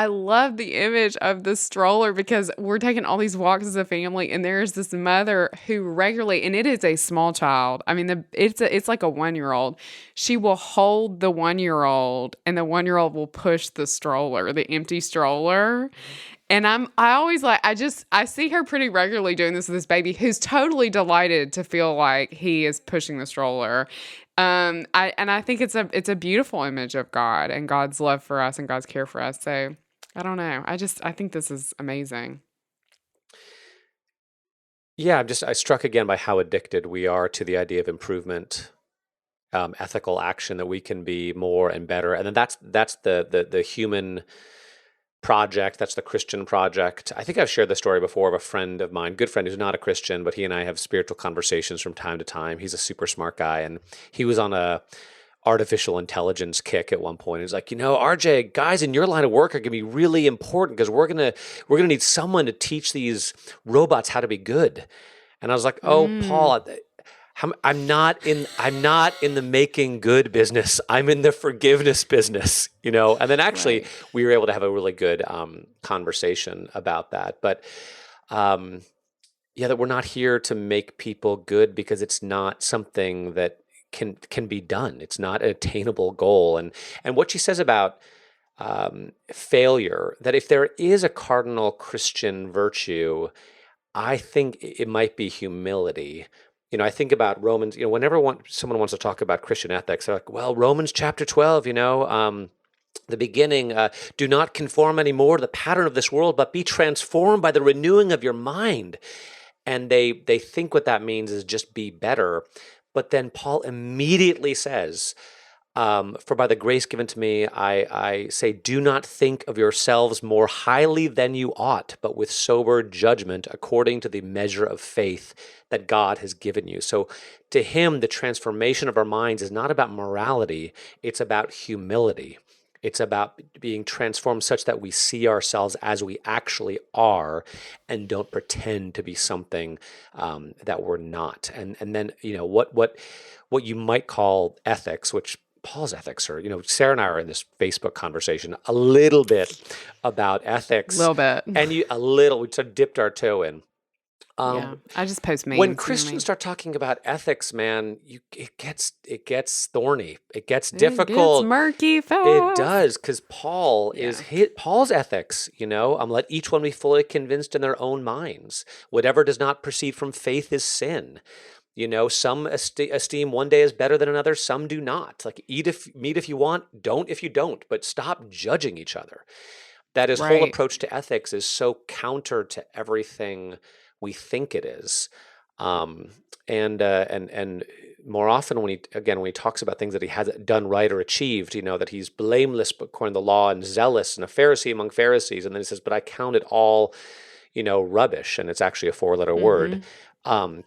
love the image of the stroller because we're taking all these walks as a family, and there's this mother who regularly, and it is a small child. I mean, it's like a 1-year-old. She will hold the 1-year-old, and the 1-year-old will push the stroller, the empty stroller. And I see her pretty regularly doing this with this baby who's totally delighted to feel like he is pushing the stroller. I think it's a beautiful image of God and God's love for us and God's care for us. So I don't know. I think this is amazing. Yeah, I struck again by how addicted we are to the idea of improvement, ethical action, that we can be more and better. And then that's the human project. That's the Christian project. I think I've shared the story before of a friend of mine, good friend who's not a Christian, but he and I have spiritual conversations from time to time. He's a super smart guy, and he was on a artificial intelligence kick at one point. He's like, RJ, guys in your line of work are going to be really important because we're gonna need someone to teach these robots how to be good. And I was like, oh, Paul, I'm not in the making good business. I'm in the forgiveness business, And then actually we were able to have a really good conversation about that. But that we're not here to make people good because it's not something that can be done. It's not an attainable goal. And what she says about failure, that if there is a cardinal Christian virtue, I think it might be humility. I think about Romans, whenever someone wants to talk about Christian ethics, they're like, well, Romans chapter 12, the beginning, do not conform anymore to the pattern of this world, but be transformed by the renewing of your mind. And they think what that means is just be better. But then Paul immediately says, for by the grace given to me, I say, do not think of yourselves more highly than you ought, but with sober judgment according to the measure of faith that God has given you. So to him, the transformation of our minds is not about morality, it's about humility. It's about being transformed such that we see ourselves as we actually are and don't pretend to be something that we're not. And then, what you might call ethics, which Paul's ethics are, Sarah and I are in this Facebook conversation a little bit about ethics. A little bit. And we sort of dipped our toe in. I just post memes. When Christians start talking about ethics, man, it gets thorny. It gets difficult. It gets murky fast. It does, because Paul's ethics. Let each one be fully convinced in their own minds. Whatever does not proceed from faith is sin. Some esteem one day as better than another. Some do not. Like, meat if you want, don't if you don't. But stop judging each other. That his whole approach to ethics is so counter to everything we think it is. And more often when he talks about things that he hasn't done right or achieved, that he's blameless according to the law and zealous and a Pharisee among Pharisees. And then he says, but I count it all, rubbish. And it's actually a 4-letter word,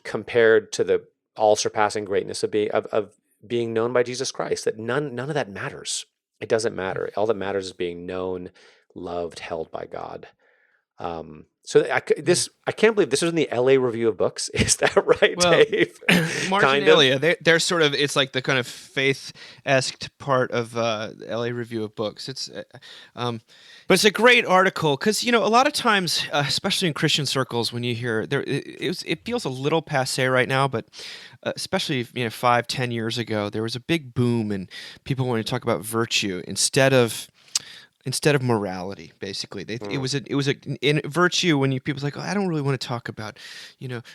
compared to the all surpassing greatness of being known by Jesus Christ, that none of that matters. It doesn't matter. All that matters is being known, loved, held by God. I can't believe this was in the LA Review of Books. Is that right, Well, Dave? Marginalia, they're sort of, it's like the kind of faith-esque part of LA Review of Books. But it's a great article because, a lot of times, especially in Christian circles, when you hear it feels a little passé right now, but especially 5-10 years ago, there was a big boom and people wanted to talk about virtue instead of morality. Basically, it was in virtue when people like, oh, I don't really want to talk about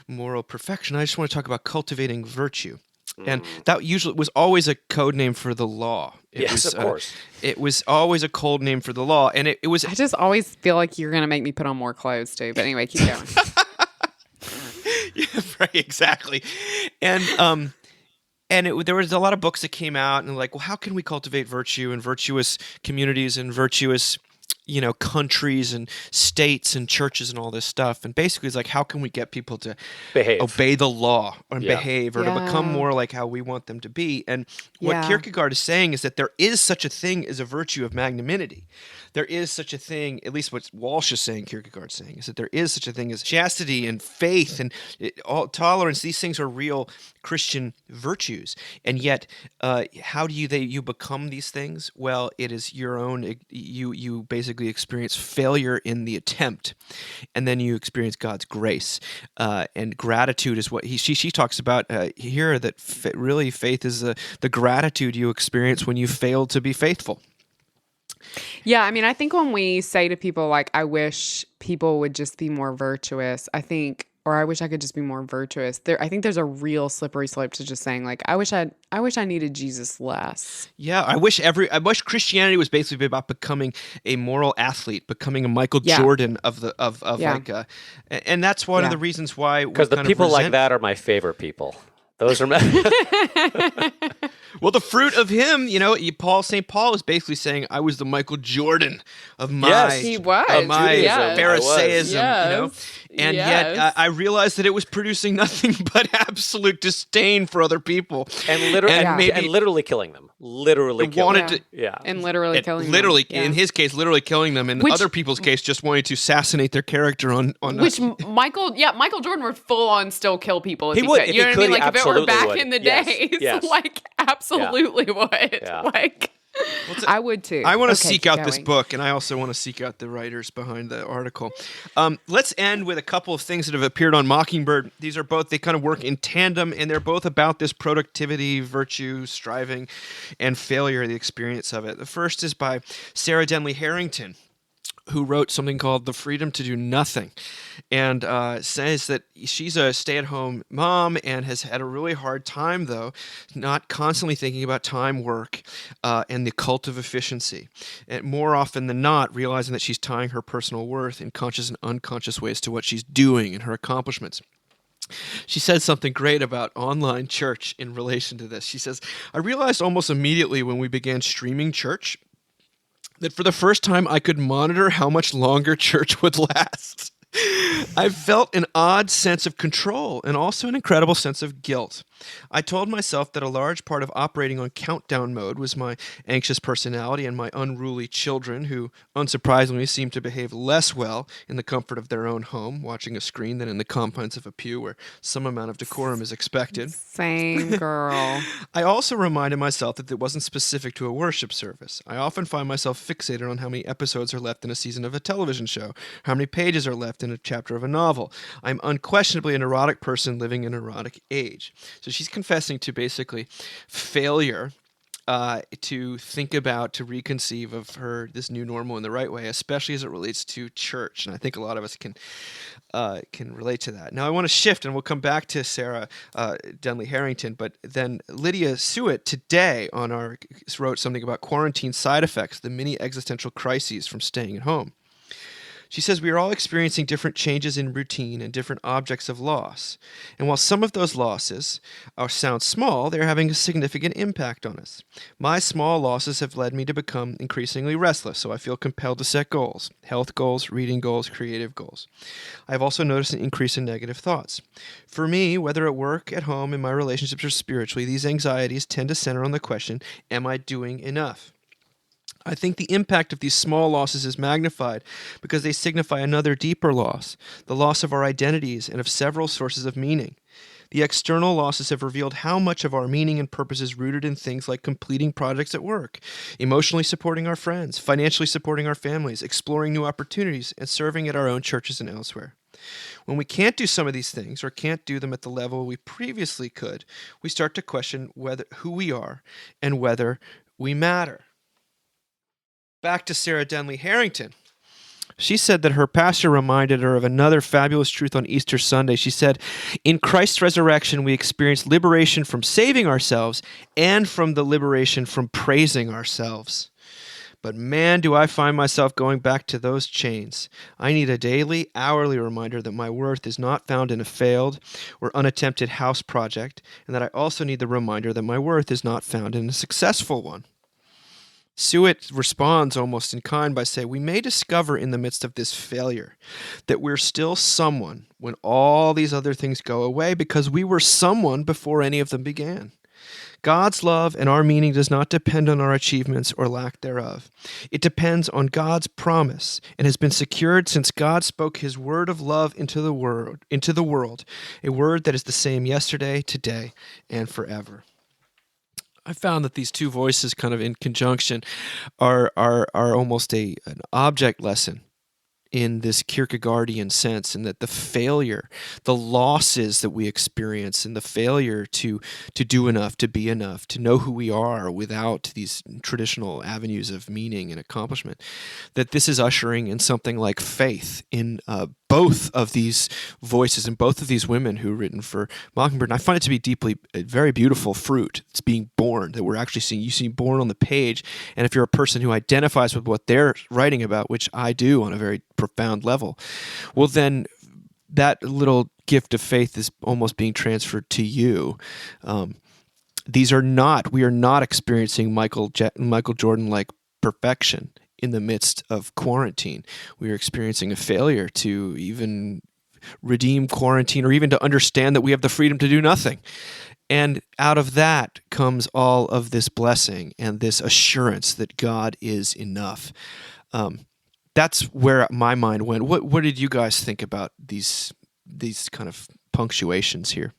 moral perfection. I just want to talk about cultivating virtue. And that usually was always a code name for the law. Of course. It was always a code name for the law, and it was. I just always feel like you're gonna make me put on more clothes too. But anyway, keep going. Yeah, right, exactly. And there was a lot of books that came out, and like, well, how can we cultivate virtue and virtuous communities and virtuous countries and states and churches and all this stuff. And basically it's like, how can we get people to obey the law or behave or to become more like how we want them to be? And what Kierkegaard is saying is that there is such a thing as a virtue of magnanimity. There is such a thing, at least what Walsh is saying, Kierkegaard's saying, is that there is such a thing as chastity and faith and tolerance. These things are real Christian virtues. And yet, how do you become these things? Well, it is your own, you basically experience failure in the attempt, and then you experience God's grace. And gratitude is what she talks about here, that really faith is the gratitude you experience when you fail to be faithful. Yeah, I mean, I think when we say to people like, I wish people would just be more virtuous, I wish I could just be more virtuous. I think there's a real slippery slope to just saying like, I wish I needed Jesus less. Yeah, I wish Christianity was basically about becoming a moral athlete, becoming a Michael Jordan and that's one of the reasons why. Because the people like that are my favorite people. Those are well, the fruit of him, St. Paul is basically saying, I was the Michael Jordan of my, Pharisaism, and yet I realized that it was producing nothing but absolute disdain for other people, and literally killing them. Literally killing them. In his case, literally killing them. In other people's case, just wanting to assassinate their character on. Michael Jordan would full on still kill people if he would. could. You know what I mean? Like if it were back in the days, yes. like absolutely would. Yeah. Like. I would too. I want to seek out this book, and I also want to seek out the writers behind the article. Let's end with a couple of things that have appeared on Mockingbird. These are both, they kind of work in tandem, and they're both about this productivity, virtue, striving, and failure, the experience of it. The first is by Sarah Denley Harrington, who wrote something called The Freedom to Do Nothing, and says that she's a stay-at-home mom and has had a really hard time, though, not constantly thinking about time, work, and the cult of efficiency. And more often than not, realizing that she's tying her personal worth in conscious and unconscious ways to what she's doing and her accomplishments. She said something great about online church in relation to this. She says, I realized almost immediately when we began streaming church that for the first time I could monitor how much longer church would last. I felt an odd sense of control and also an incredible sense of guilt. I told myself that a large part of operating on countdown mode was my anxious personality and my unruly children, who, unsurprisingly, seemed to behave less well in the comfort of their own home, watching a screen, than in the confines of a pew where some amount of decorum is expected. Same, girl. I also reminded myself that it wasn't specific to a worship service. I often find myself fixated on how many episodes are left in a season of a television show, how many pages are left in a chapter of a novel. I'm unquestionably a neurotic person living in a neurotic age. So she's confessing to basically failure to think about, to reconceive of this new normal in the right way, especially as it relates to church. And I think a lot of us can relate to that. Now I want to shift, and we'll come back to Sarah Denley Harrington, but then Lydia Suet today wrote something about quarantine side effects, the many existential crises from staying at home. She says, we are all experiencing different changes in routine and different objects of loss. And while some of those losses sound small, they're having a significant impact on us. My small losses have led me to become increasingly restless, so I feel compelled to set goals: health goals, reading goals, creative goals. I have also noticed an increase in negative thoughts. For me, whether at work, at home, in my relationships, or spiritually, these anxieties tend to center on the question, am I doing enough? I think the impact of these small losses is magnified because they signify another deeper loss, the loss of our identities and of several sources of meaning. The external losses have revealed how much of our meaning and purpose is rooted in things like completing projects at work, emotionally supporting our friends, financially supporting our families, exploring new opportunities, and serving at our own churches and elsewhere. When we can't do some of these things or can't do them at the level we previously could, we start to question who we are and whether we matter. Back to Sarah Denley Harrington. She said that her pastor reminded her of another fabulous truth on Easter Sunday. She said, in Christ's resurrection, we experience liberation from saving ourselves and from the liberation from praising ourselves. But man, do I find myself going back to those chains. I need a daily, hourly reminder that my worth is not found in a failed or unattempted house project, and that I also need the reminder that my worth is not found in a successful one. Suet responds almost in kind by saying, we may discover in the midst of this failure that we're still someone when all these other things go away because we were someone before any of them began. God's love and our meaning does not depend on our achievements or lack thereof. It depends on God's promise and has been secured since God spoke his word of love into the world, a word that is the same yesterday, today, and forever. I found that these two voices kind of in conjunction are almost an object lesson in this Kierkegaardian sense, and that the failure, the losses that we experience, and the failure to do enough, to be enough, to know who we are without these traditional avenues of meaning and accomplishment, that this is ushering in something like faith in both of these voices and both of these women who written for Mockingbird. And I find it to be deeply, a very beautiful fruit. It's being born, that we're actually seeing, you see born on the page. And if you're a person who identifies with what they're writing about, which I do on a very profound level, well, then that little gift of faith is almost being transferred to you. We are not experiencing Michael Jordan-like perfection in the midst of quarantine. We are experiencing a failure to even redeem quarantine or even to understand that we have the freedom to do nothing. And out of that comes all of this blessing and this assurance that God is enough. That's where my mind went. What did you guys think about these kind of punctuations here?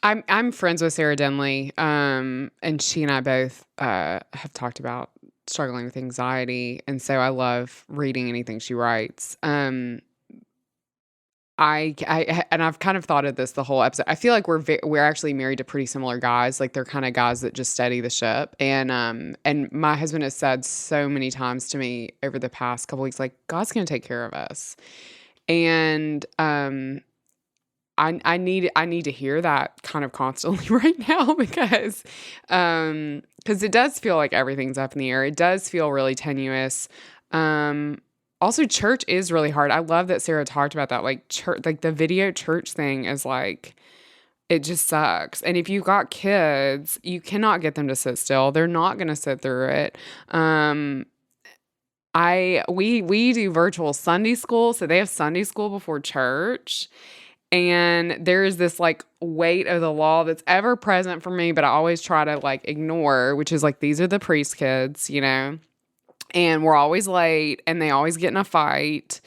I'm friends with Sarah Denley, and she and I both have talked about struggling with anxiety, and so I love reading anything she writes. And I've kind of thought of this the whole episode. I feel like we're actually married to pretty similar guys. Like they're kind of guys that just steady the ship. And my husband has said so many times to me over the past couple weeks, like, God's going to take care of us. And I need to hear that kind of constantly right now because it does feel like everything's up in the air. It does feel really tenuous. Also, church is really hard. I love that Sarah talked about that. Like church, like the video church thing is like, it just sucks. And if you've got kids, you cannot get them to sit still. They're not going to sit through it. We do virtual Sunday school, so they have Sunday school before church. And there is this like weight of the law that's ever present for me, but I always try to like ignore, which is like, these are the priest kids, you know, and we're always late and they always get in a fight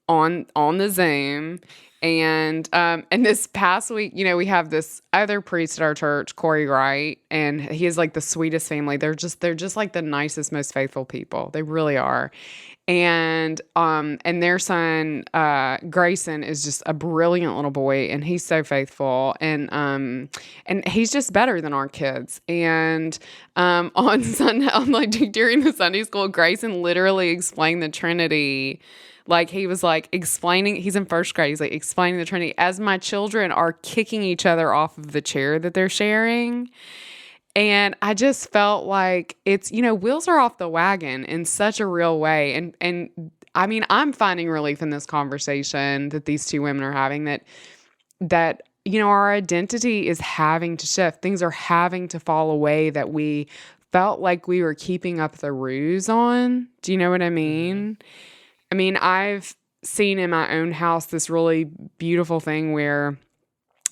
on the Zoom. And this past week, you know, we have this other priest at our church, Corey Wright, and he is like the sweetest family. They're just like the nicest, most faithful people. They really are. And their son, Grayson, is just a brilliant little boy, and he's so faithful, and he's just better than our kids. And on Sunday, during the Sunday school, Grayson literally explained the Trinity. Like he was like explaining, he's in first grade. He's like explaining the Trinity as my children are kicking each other off of the chair that they're sharing. And I just felt like it's, you know, wheels are off the wagon in such a real way. And I mean, I'm finding relief in this conversation that these two women are having that, you know, our identity is having to shift. Things are having to fall away that we felt like we were keeping up the ruse on. Do you know what I mean? I mean, I've seen in my own house this really beautiful thing where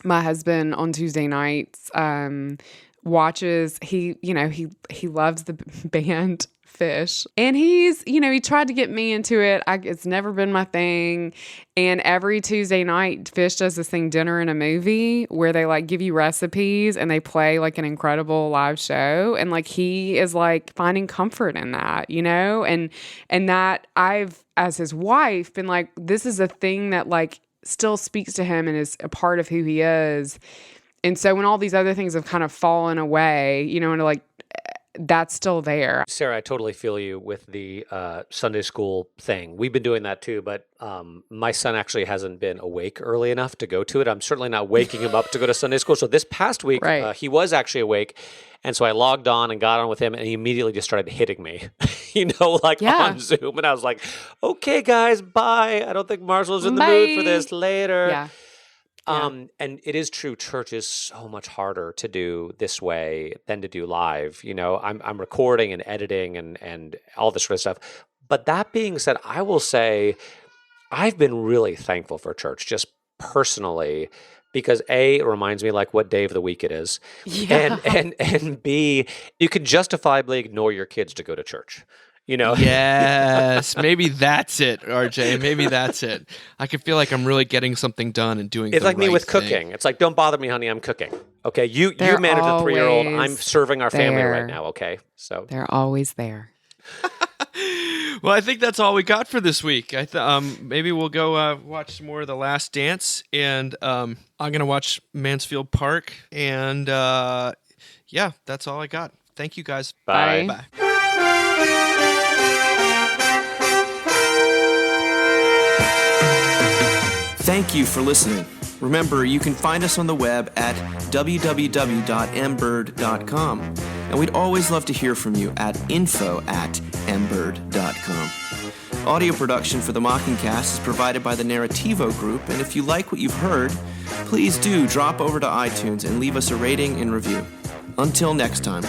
my husband on Tuesday nights watches. He loves the band Fish, and he tried to get me into it. It's never been my thing. And every Tuesday night, Fish does this thing, Dinner and a Movie, where they like give you recipes and they play like an incredible live show. And like he is like finding comfort in that, and that I've, as his wife, been like, this is a thing that like still speaks to him and is a part of who he is. And so when all these other things have kind of fallen away, and like, that's still there. Sarah, I totally feel you with the Sunday school thing. We've been doing that too, but my son actually hasn't been awake early enough to go to it. I'm certainly not waking him up to go to Sunday school. So this past week, Right. He was actually awake. And so I logged on and got on with him, and he immediately just started hitting me, on Zoom. And I was like, okay, guys, bye. I don't think Marshall's in the mood for this. Later. Yeah. And it is true. Church is so much harder to do this way than to do live. I'm recording and editing and all this sort of stuff. But that being said, I will say I've been really thankful for church, just personally, because A, it reminds me like what day of the week it is. Yeah. And B, you can justifiably ignore your kids to go to church. Yes, maybe that's it, RJ. Maybe that's it. I can feel like I'm really getting something done and doing. It's like me with thing. cooking. It's like, don't bother me, honey. I'm cooking. Okay, you They're manage a 3-year-old. I'm always serving our family there. right now. Okay, so They're always there. Well, I think that's all we got for this week. Maybe we'll go watch some more of The Last Dance, and I'm gonna watch Mansfield Park, and yeah, that's all I got. Thank you guys. Bye. Bye. Thank you for listening. Remember, you can find us on the web at www.mbird.com. And we'd always love to hear from you at info@mbird.com. Audio production for the Mockingcast is provided by the Narrativo Group, and if you like what you've heard, please do drop over to iTunes and leave us a rating and review. Until next time.